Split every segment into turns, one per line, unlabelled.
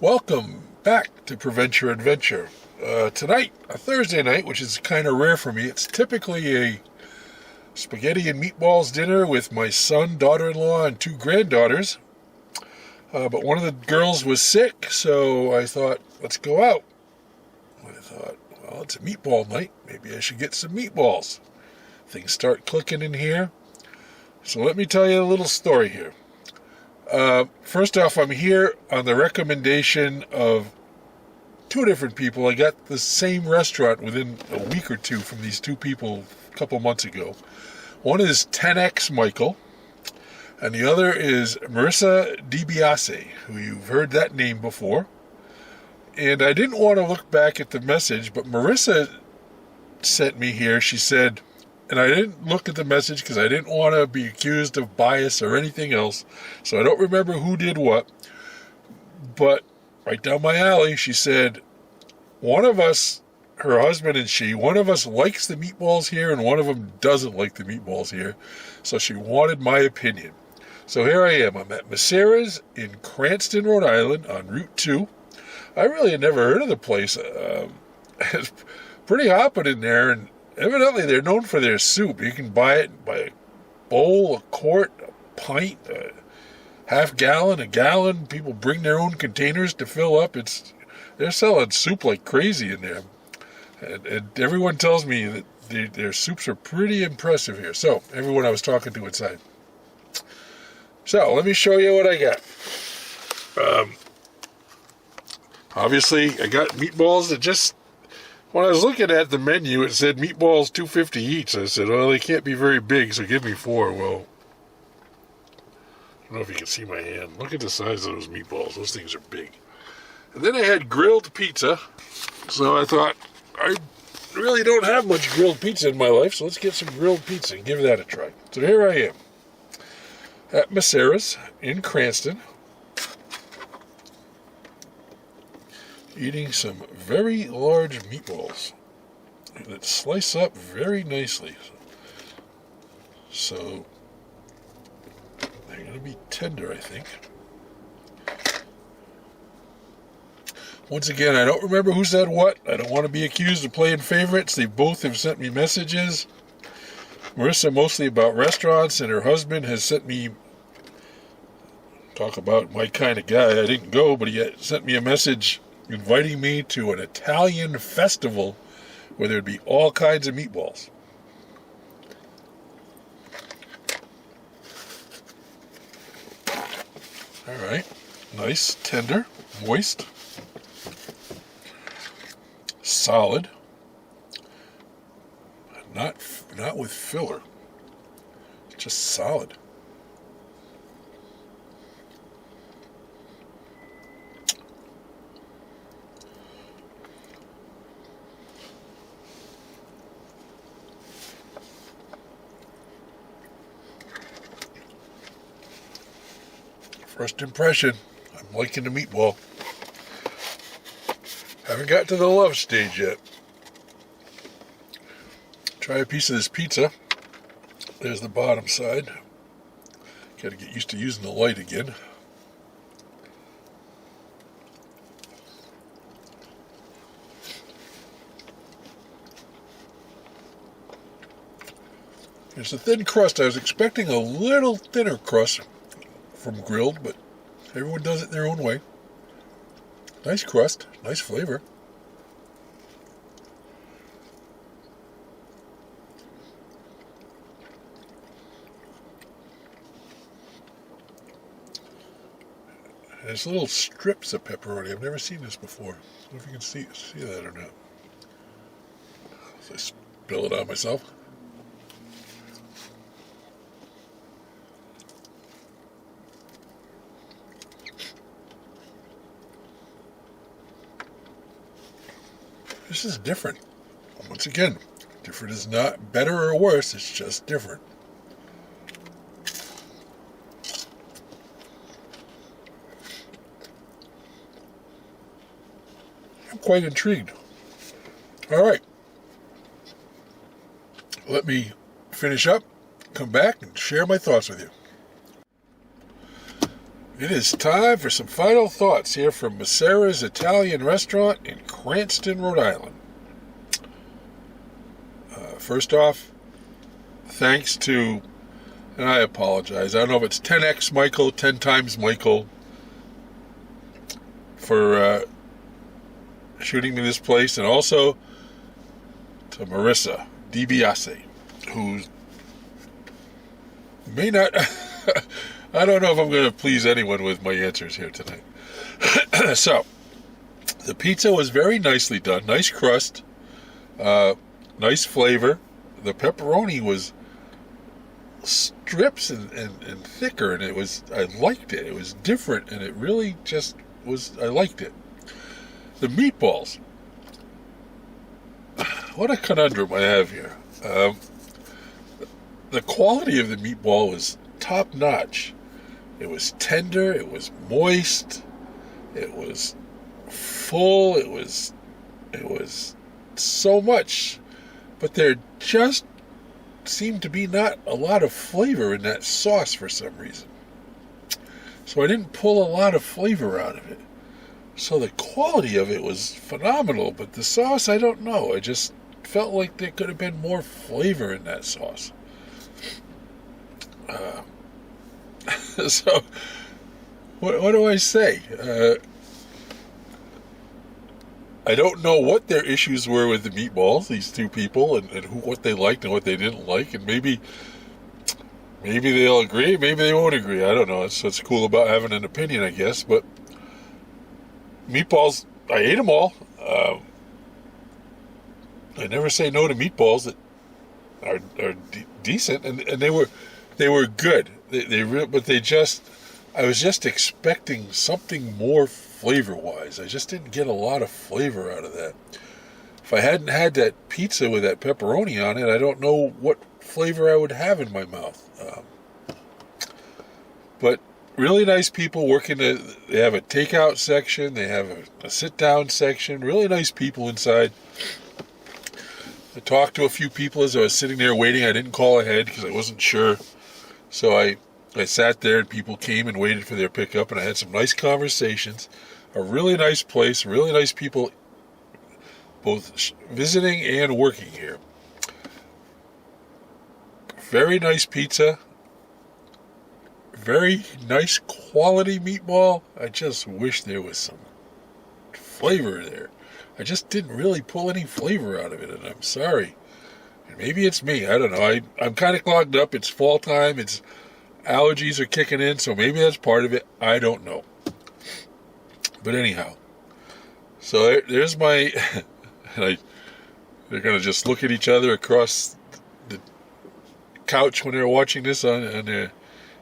Welcome back to Prevent Your Adventure. Tonight, a Thursday night, which is kind of rare for me. It's typically a spaghetti and meatballs dinner with my son, daughter-in-law, and two granddaughters. But one of the girls was sick, so I thought, let's go out. I thought, well, it's a meatball night. Maybe I should get some meatballs. Things start clicking in here. So let me tell you a little story here. First off, I'm here on the recommendation of two different people. I got the same restaurant within a week or two from these two people a couple months ago. One is 10X Michael, and the other is Macera DiBiase, who you've heard that name before. And I didn't want to look back at the message, but Marissa sent me here. She said, and I didn't look at the message because I didn't want to be accused of bias or anything else, so I don't remember who did what. But right down my alley, she said, one of us, her husband and she, one of us likes the meatballs here and one of them doesn't like the meatballs here. So she wanted my opinion. So here I am. I'm at Macera's in Cranston, Rhode Island on Route 2. I really had never heard of the place. It's pretty hopping in there, and evidently they're known for their soup. You can buy it by a bowl, a quart, a pint, a half gallon, a gallon. People bring their own containers to fill up. They're selling soup like crazy in there. And everyone tells me that their soups are pretty impressive here. So, everyone I was talking to inside. So, let me show you what I got. Obviously, I got meatballs that just... When I was looking at the menu, it said meatballs $2.50 each. I said, well, they can't be very big, so give me 4. Well, I don't know if you can see my hand. Look at the size of those meatballs. Those things are big. And then I had grilled pizza. So I thought, I really don't have much grilled pizza in my life, so let's get some grilled pizza and give that a try. So here I am at Macera's in Cranston, eating some very large meatballs that slice up very nicely. So they're going to be tender, I think. Once again, I don't remember who said what. I don't want to be accused of playing favorites. They both have sent me messages. Marissa mostly about restaurants, and her husband has sent me, talk about my kind of guy. I didn't go, but he sent me a message inviting me to an Italian festival where there'd be all kinds of meatballs. All right, nice, tender, moist, solid, not with filler, just solid. First impression, I'm liking the meatball. Haven't got to the love stage yet. Try a piece of this pizza. There's the bottom side. Got to get used to using the light again. There's a thin crust. I was expecting a little thinner crust from grilled, but everyone does it their own way. Nice crust, nice flavor. There's little strips of pepperoni. I've never seen this before. I don't know if you can see that or not. So I spill it on myself. This is different. Once again, different is not better or worse, it's just different. I'm quite intrigued. All right. Let me finish up, come back, and share my thoughts with you. It is time for some final thoughts here from Macera's Italian restaurant in Cranston, Rhode Island. First off, thanks to, and I apologize, I don't know if it's 10x Michael, 10 times Michael, for shooting me this place, and also to Marissa DiBiase, who may not, I don't know if I'm going to please anyone with my answers here tonight. So, the pizza was very nicely done, nice crust, nice flavor. The pepperoni was strips and thicker, and I liked it. It was different, and it really just was, I liked it. The meatballs, what a conundrum I have here. The quality of the meatball was top notch. It was tender, it was moist, it was full, it was so much, but there just seemed to be not a lot of flavor in that sauce for some reason. So I didn't pull a lot of flavor out of it. So the quality of it was phenomenal, but the sauce, I don't know. I just felt like there could have been more flavor in that sauce. So, what do I say? I don't know what their issues were with the meatballs, these two people, and what they liked and what they didn't like, and maybe they'll agree, maybe they won't agree. I don't know. That's what's cool about having an opinion, I guess. But meatballs, I ate them all. I never say no to meatballs that are decent, and they were good. I was just expecting something more flavor-wise. I just didn't get a lot of flavor out of that. If I hadn't had that pizza with that pepperoni on it, I don't know what flavor I would have in my mouth. But really nice people working. They have a takeout section. They have a sit-down section. Really nice people inside. I talked to a few people as I was sitting there waiting. I didn't call ahead because I wasn't sure. So I sat there and people came and waited for their pickup, and I had some nice conversations. A really nice place, really nice people, both visiting and working here. Very nice pizza. Very nice quality meatball. I just wish there was some flavor there. I just didn't really pull any flavor out of it, and I'm sorry. And maybe it's me. I don't know. I'm kind of clogged up. It's fall time. Allergies are kicking in, so maybe that's part of it. I don't know. But anyhow, so there's my, they're going to just look at each other across the couch when they're watching this on their,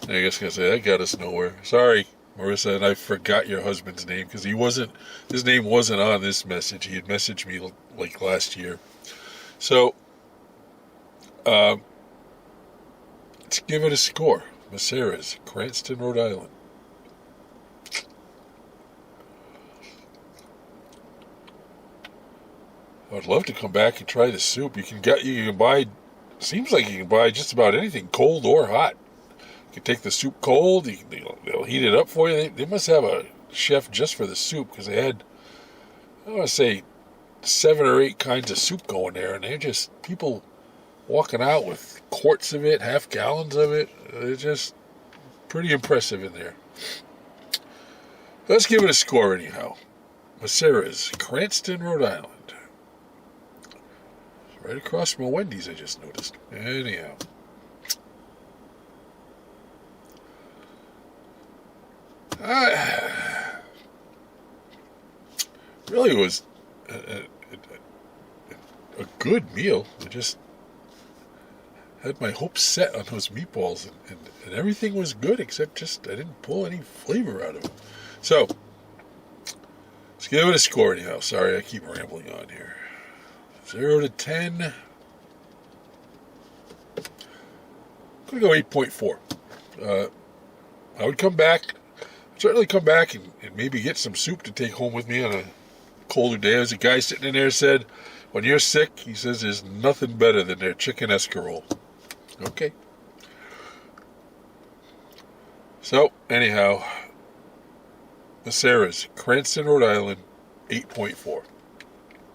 I guess going to say, that got us nowhere. Sorry, Marissa, and I forgot your husband's name because his name wasn't on this message. He had messaged me like last year. So, let's give it a score. Macera's, Cranston, Rhode Island. I would love to come back and try the soup. You can buy, seems like you can buy just about anything, cold or hot. You can take the soup cold. They'll heat it up for you. They must have a chef just for the soup because they had, I want to say, 7 or 8 kinds of soup going there, and they're just people walking out with quarts of it, half gallons of it. It's just pretty impressive in there. Let's give it a score anyhow. Macera's, Cranston, Rhode Island. Right across from a Wendy's, I just noticed. Anyhow. Really was a good meal. I just had my hopes set on those meatballs, and everything was good except just I didn't pull any flavor out of them. So, let's give it a score anyhow. Sorry, I keep rambling on here. 0 to 10. I'm going to go 8.4. I would certainly come back and maybe get some soup to take home with me on a colder day. As a guy sitting in there said, when you're sick, he says there's nothing better than their chicken escarole. Okay. So, anyhow, Macera's, Cranston, Rhode Island, 8.4.